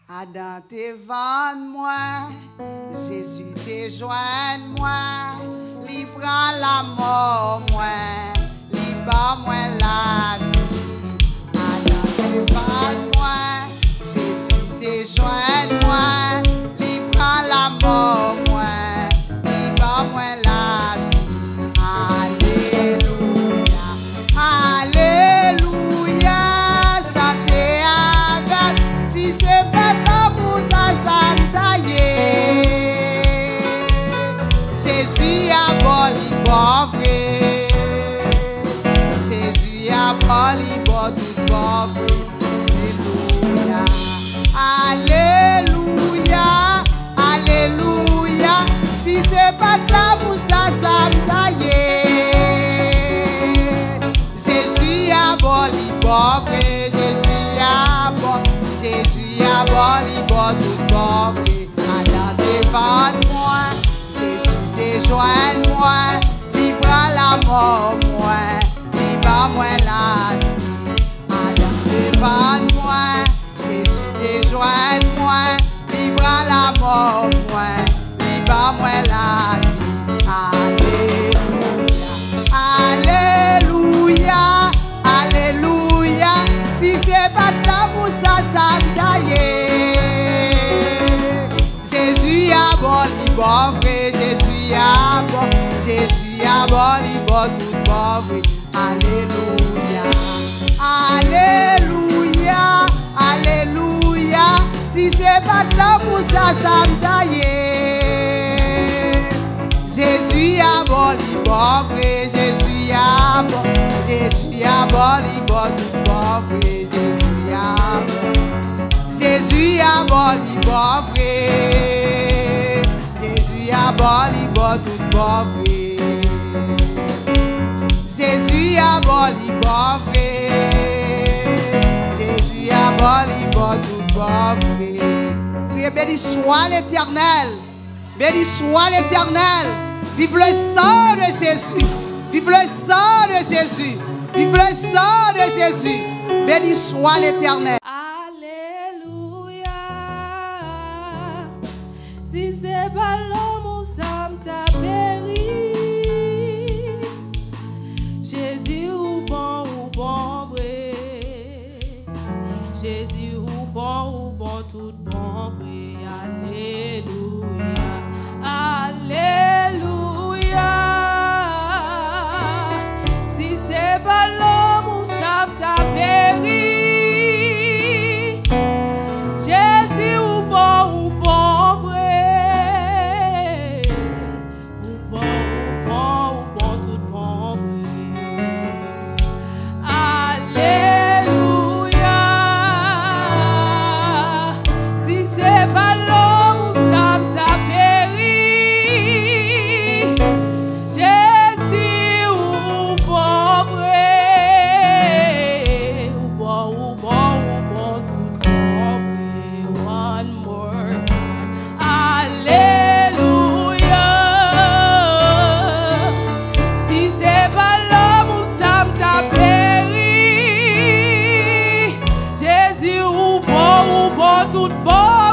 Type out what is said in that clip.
Adam te vend moi, Jésus te joint moi, li prend la mort moi, li bat moi la vie. Adam te vend moi, Jésus te joint moi, li prend la mort moi, li bat moi la vie. Alléluia, chantez avec, si c'est pas pour ça, ça me taille. Jésus a boli bon vrai, Jésus a boli bon tout bon vrai. Alléluia, alléluia, si c'est pas là pour ça, ça me taille. Jésus a boli bon vrai, Jésus a boli bon tout bon vrai. Adam devant moi, Jésus te joint moi, li prend la mort moi, li bat moi la vie. Adam devant moi, Jésus te joint moi, li prend la mort moi, li bat moi la vie. Alléluia, alléluia, si c'est pas là pour ça, ça me taille. Jésus a boli bon vrai, Jésus a boli bon tout bon vrai. Alléluia, alléluia, alléluia, si c'est pas là pour ça, ça me taille. Jésus a boli bon vrai, Jésus a boli bon tout bon vrai, Jésus a boli bon vrai, Jésus a boli bon tout bon vrai, Jésus a boli bon vrai, Jésus a boli bon tout bon vrai. Priez, béni soit l'Éternel, béni soit l'Éternel. Vive le sang de Jésus, vive le sang de Jésus, vive le sang de Jésus. Béni soit l'Éternel. Alléluia. Si c'est pas l'homme, ça t'a péri. Jésus ou bon vrai. Jésus ou bon tout bon vrai. Alléluia. Alléluia. Si c'est pas l'homme, ça t'a péri. Jésus ou bon vrai. Ou bon tout bon vrai. Alléluia. Si c'est pas l'homme, ça t'a péri. Jésus ou bon vrai. Ou bon tout bon vrai. One more time. Alléluia. Si c'est pas l'homme, ça t'a péri. Jésus ou bon tout bon.